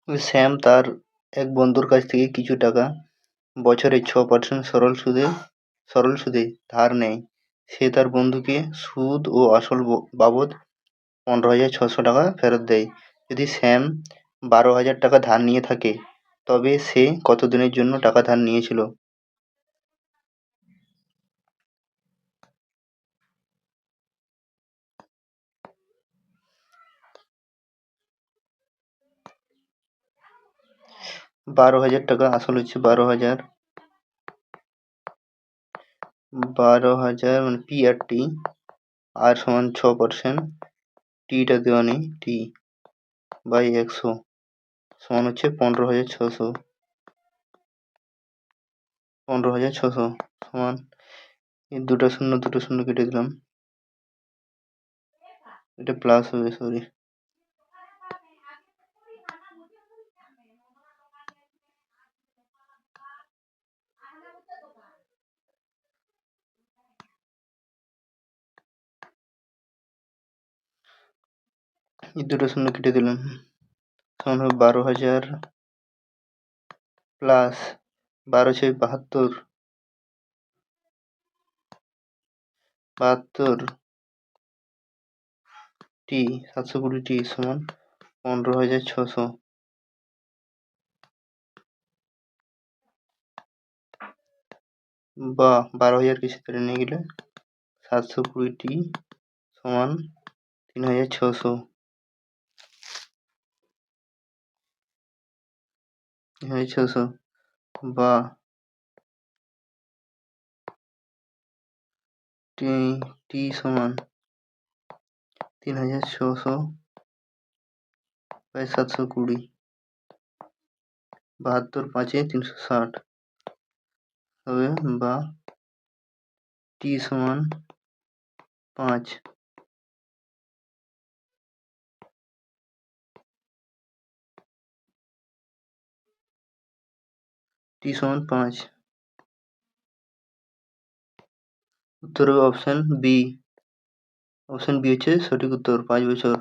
শ্যাম তার এক বন্ধুর কাছ থেকে কিছু টাকা বছরে 6% সরল সুদে ধার নেয়। সে তার বন্ধুকে সুদ ও আসল বাবদ 15,600 টাকা ফেরত দেয়। যদি শ্যাম 12,000 টাকা ধার নিয়ে থাকে, তবে সে কতদিনের জন্য টাকা ধার নিয়েছিল? 12,000 টাকা, আসল হচ্ছে 12,000। 12,000 মানে পি আর টি, আর সমান 6%, টিটা দেওয়া নেই, টি বাই 100 সমান হচ্ছে 15,600। 15,600 সমান, এই দুটো শূন্য কেটে দিলাম, এটা প্লাস হবে, সরি। এই দুটো শূন্য কেটে দিলাম, সমান হবে 12,000 প্লাস 12×6 = 72 টি 720 টি সমান 15,600। বা 12,000 সাথে নিয়ে গেলে 720 টি সমান 3,600। 3,600 বা টি সমান 3,600 বাই 720, 72×5 = 360 হবে, বা টি সমান 5। টি সমান 5। উত্তর হবে অপশন বি। অপশন বি হচ্ছে সঠিক উত্তর, 5 বছর।